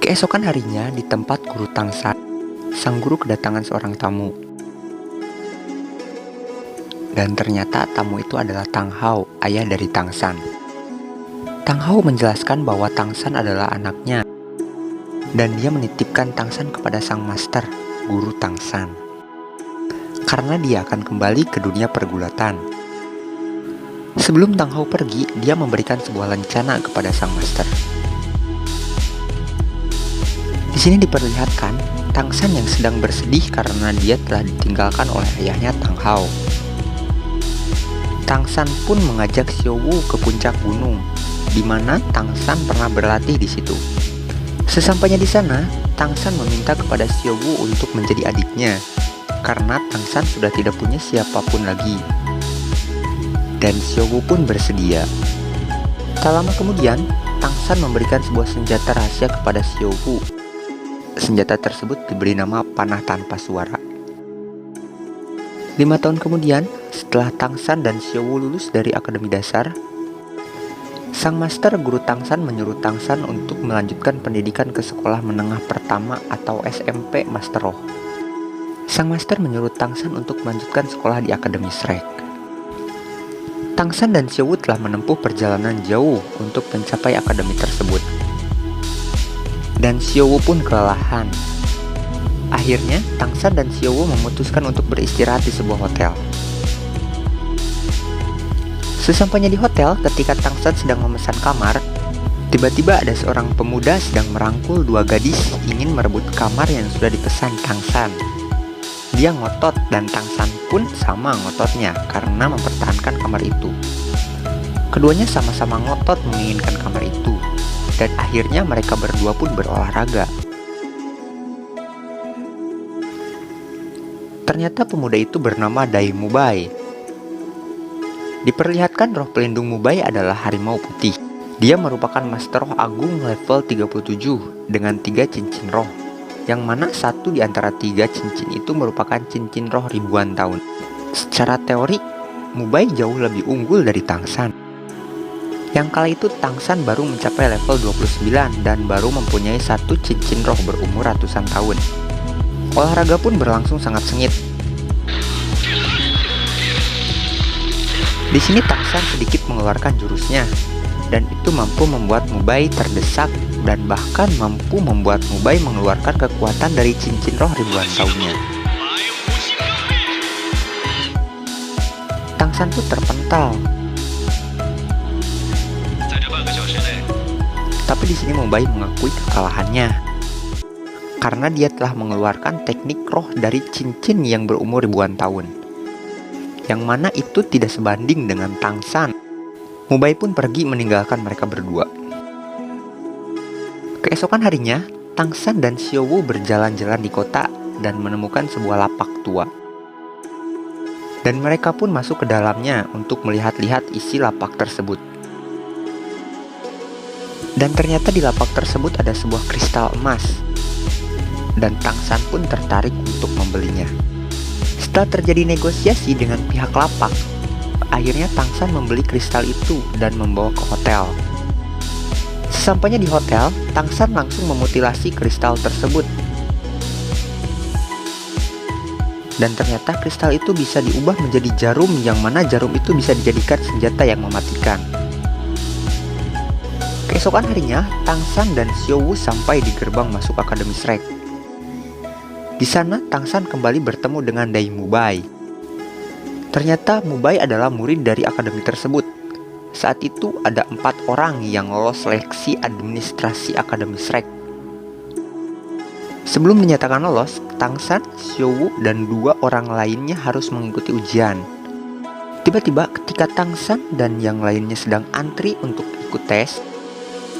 Keesokan harinya, di tempat guru Tangsan, sang guru kedatangan seorang tamu. Dan ternyata tamu itu adalah Tang Hao, ayah dari Tangsan. Tang Hao menjelaskan bahwa Tangsan adalah anaknya, dan dia menitipkan Tangsan kepada sang master, guru Tangsan, karena dia akan kembali ke dunia pergulatan. Sebelum Tang Hao pergi, dia memberikan sebuah lencana kepada sang master. Di sini diperlihatkan Tangsan yang sedang bersedih karena dia telah ditinggalkan oleh ayahnya Tang Hao. Tangsan pun mengajak Xiao Wu ke puncak gunung, di mana Tangsan pernah berlatih di situ. Sesampainya di sana, Tangsan meminta kepada Xiao Wu untuk menjadi adiknya, karena Tangsan sudah tidak punya siapapun lagi. Dan Xiao Wu pun bersedia. Tak lama kemudian, Tangsan memberikan sebuah senjata rahasia kepada Xiao Wu. Senjata tersebut diberi nama panah tanpa suara. 5 tahun kemudian, setelah Tangsan dan Xiao Wu lulus dari akademi dasar, sang master guru Tangsan menyuruh Tangsan untuk melanjutkan pendidikan ke sekolah menengah pertama atau SMP Master Roh. Sang master menyuruh Tangsan untuk melanjutkan sekolah di akademi Shrek. Tangsan dan Xiao Wu telah menempuh perjalanan jauh untuk mencapai akademi tersebut. Dan Xiao Wu pun kelelahan. Akhirnya, Tangsan dan Xiao Wu memutuskan untuk beristirahat di sebuah hotel. Sesampainya di hotel, ketika Tangsan sedang memesan kamar, tiba-tiba ada seorang pemuda sedang merangkul 2 gadis ingin merebut kamar yang sudah dipesan Tangsan. Dia ngotot dan Tangsan pun sama ngototnya karena mempertahankan kamar itu. Keduanya sama-sama ngotot menginginkan kamar itu. Dan akhirnya mereka berdua pun berolahraga. Ternyata pemuda itu bernama Dai Mubai. Diperlihatkan roh pelindung Mubai adalah harimau putih. Dia merupakan master roh agung level 37 dengan 3 cincin roh, yang mana satu di antara 3 cincin itu merupakan cincin roh ribuan tahun. Secara teori, Mubai jauh lebih unggul dari Tangsan. Yang kala itu Tangsan baru mencapai level 29 dan baru mempunyai satu cincin roh berumur ratusan tahun. Olahraga pun berlangsung sangat sengit. Di sini Tangsan sedikit mengeluarkan jurusnya, dan itu mampu membuat Mubai terdesak dan bahkan mampu membuat Mubai mengeluarkan kekuatan dari cincin roh ribuan tahunnya. Tangsan pun terpental. Tapi di sini Mubai mengakui kekalahannya karena dia telah mengeluarkan teknik roh dari cincin yang berumur ribuan tahun, yang mana itu tidak sebanding dengan Tangsan. Mubai pun pergi meninggalkan mereka berdua. Keesokan harinya, Tangsan dan Xiao Wu berjalan-jalan di kota dan menemukan sebuah lapak tua. Dan mereka pun masuk ke dalamnya untuk melihat-lihat isi lapak tersebut. Dan ternyata di lapak tersebut ada sebuah kristal emas. Dan Tangsan pun tertarik untuk membelinya. Setelah terjadi negosiasi dengan pihak lapak, akhirnya Tangsan membeli kristal itu dan membawa ke hotel. Sesampainya di hotel, Tangsan langsung memutilasi kristal tersebut. Dan ternyata kristal itu bisa diubah menjadi jarum, yang mana jarum itu bisa dijadikan senjata yang mematikan. Keesokan harinya, Tangsan dan Xiao Wu sampai di gerbang masuk Akademi Shrek. Di sana, Tangsan kembali bertemu dengan Dai Mubai. Ternyata Mubai adalah murid dari akademi tersebut. Saat itu ada 4 orang yang lolos seleksi administrasi Akademi Shrek. Sebelum dinyatakan lolos, Tangsan, Xiao Wu, dan 2 orang lainnya harus mengikuti ujian. Tiba-tiba ketika Tangsan dan yang lainnya sedang antri untuk ikut tes,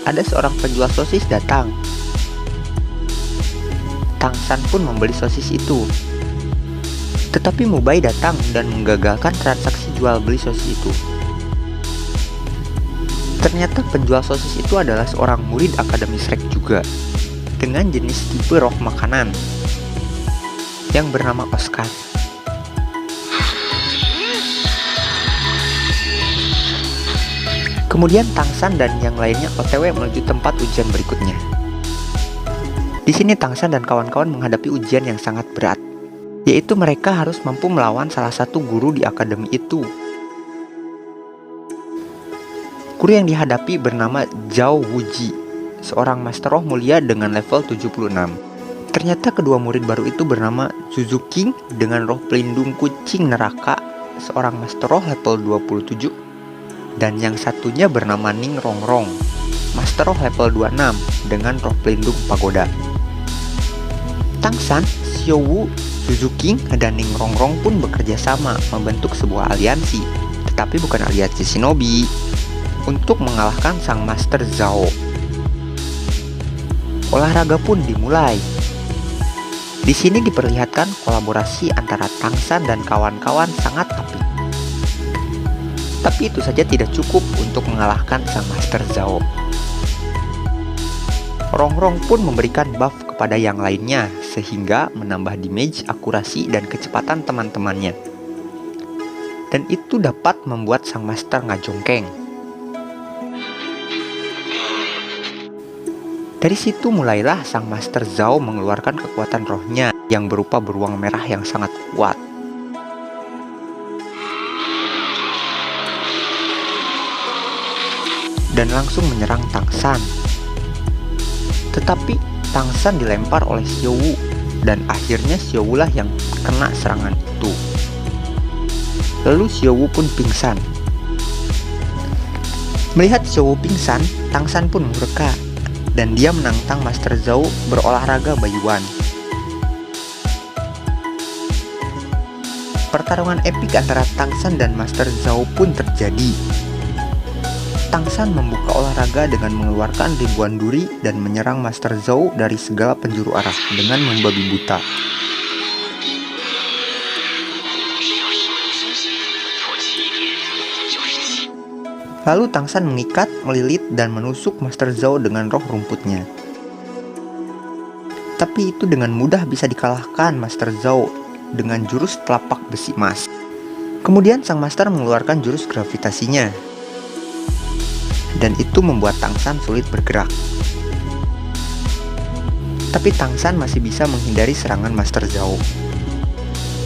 ada seorang penjual sosis datang. Tangsan pun membeli sosis itu. Tetapi Mubai datang dan menggagalkan transaksi jual beli sosis itu. Ternyata penjual sosis itu adalah seorang murid Akademi Shrek juga, dengan jenis tipe roh makanan yang bernama Oscar. Kemudian Tangsan dan yang lainnya OTW menuju tempat ujian berikutnya. Di sini Tangsan dan kawan-kawan menghadapi ujian yang sangat berat, yaitu mereka harus mampu melawan salah satu guru di akademi itu. Guru yang dihadapi bernama Zhao Wuji, seorang master roh mulia dengan level 76. Ternyata kedua murid baru itu bernama Zuzu King dengan roh pelindung kucing neraka, seorang master roh level 27. Dan yang satunya bernama Ning Rongrong, master roh level 26 dengan roh pelindung pagoda. Tangsan, Xiao Wu, Zuzu King, dan Ning Rongrong pun bekerja sama membentuk sebuah aliansi, tetapi bukan aliansi shinobi, untuk mengalahkan sang master Zhao. Olahraga pun dimulai. Di sini diperlihatkan kolaborasi antara Tangsan dan kawan-kawan sangat apik. Tapi itu saja tidak cukup untuk mengalahkan sang master Zhao. Rongrong pun memberikan buff kepada yang lainnya sehingga menambah damage, akurasi, dan kecepatan teman-temannya. Dan itu dapat membuat sang master ngajongkeng. Dari situ mulailah sang master Zhao mengeluarkan kekuatan rohnya yang berupa beruang merah yang sangat kuat. Dan langsung menyerang Tangsan. Tetapi Tangsan dilempar oleh Xiao Wu dan akhirnya Xiao Wu lah yang kena serangan itu. Lalu Xiao Wu pun pingsan. Melihat Xiao Wu pingsan, Tangsan pun murka dan dia menantang Master Zhao berolahraga bayuan. Pertarungan epik antara Tangsan dan Master Zhao pun terjadi. Tangsan membuka olahraga dengan mengeluarkan ribuan duri dan menyerang Master Zhao dari segala penjuru arah dengan membabi buta. Lalu Tangsan mengikat, melilit, dan menusuk Master Zhao dengan roh rumputnya. Tapi itu dengan mudah bisa dikalahkan Master Zhao dengan jurus telapak besi emas. Kemudian sang master mengeluarkan jurus gravitasinya. Dan itu membuat Tangsan sulit bergerak. Tapi Tangsan masih bisa menghindari serangan Master Zhao.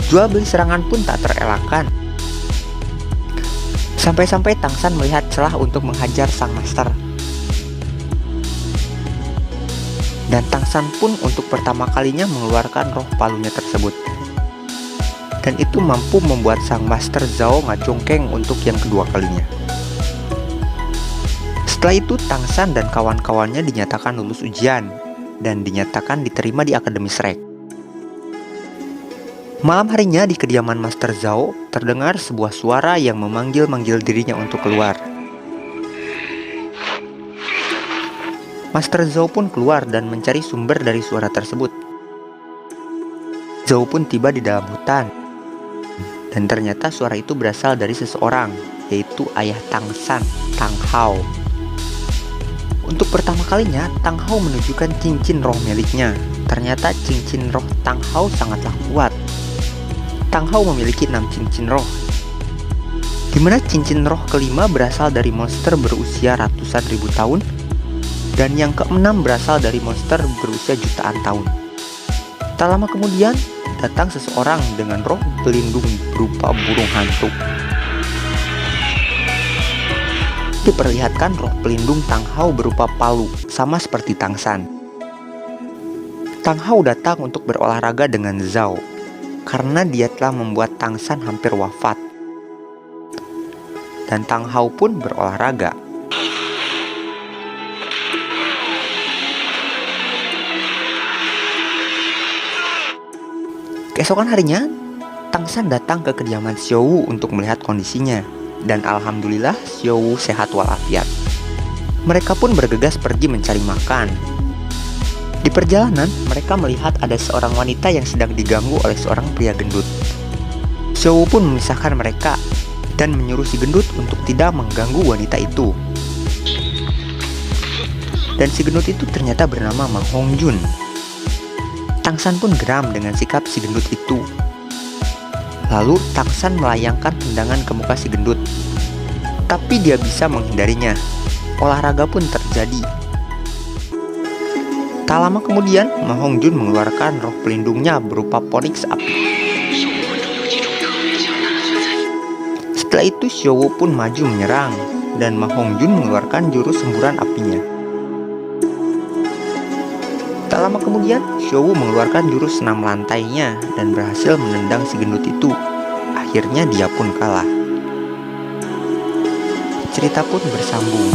Jual beli serangan pun tak terelakkan. Sampai-sampai Tangsan melihat celah untuk menghajar sang master. Dan Tangsan pun untuk pertama kalinya mengeluarkan roh palunya tersebut. Dan itu mampu membuat sang master Zhao ngajongkeng untuk yang kedua kalinya. Setelah itu Tangsan dan kawan-kawannya dinyatakan lulus ujian dan dinyatakan diterima di Akademi Shrek. Malam harinya di kediaman Master Zhao terdengar sebuah suara yang memanggil-manggil dirinya untuk keluar. Master Zhao pun keluar dan mencari sumber dari suara tersebut. Zhao pun tiba di dalam hutan. Dan ternyata suara itu berasal dari seseorang, yaitu ayah Tangsan, Tang Hao. Untuk pertama kalinya, Tang Hao menunjukkan cincin roh miliknya. Ternyata cincin roh Tang Hao sangatlah kuat. Tang Hao memiliki 6 cincin roh, di mana cincin roh kelima berasal dari monster berusia ratusan ribu tahun, dan yang keenam berasal dari monster berusia jutaan tahun. Tak lama kemudian, datang seseorang dengan roh pelindung berupa burung hantu. Diperlihatkan roh pelindung Tang Hao berupa palu, sama seperti Tangsan. Tang Hao datang untuk berolahraga dengan Zhao, karena dia telah membuat Tangsan hampir wafat. Dan Tang Hao pun berolahraga. Keesokan harinya, Tangsan datang ke kediaman Xiao Wu untuk melihat kondisinya. Dan alhamdulillah Xiao Wu sehat walafiat. Mereka pun bergegas pergi mencari makan. Di perjalanan, mereka melihat ada seorang wanita yang sedang diganggu oleh seorang pria gendut. Xiao Wu pun memisahkan mereka dan menyuruh si gendut untuk tidak mengganggu wanita itu. Dan si gendut itu ternyata bernama Ma Hongjun. Tangsan pun geram dengan sikap si gendut itu. Lalu Tangsan melayangkan tendangan ke muka si gendut. Tapi dia bisa menghindarinya. Olahraga pun terjadi. Tak lama kemudian, Ma Hongjun mengeluarkan roh pelindungnya berupa Phoenix api. Setelah itu Xiao Wu pun maju menyerang, dan Ma Hongjun mengeluarkan jurus semburan apinya. Tak lama kemudian, Xiao Wu mengeluarkan jurus senam lantainya dan berhasil menendang si gendut itu. Akhirnya dia pun kalah. Cerita pun bersambung.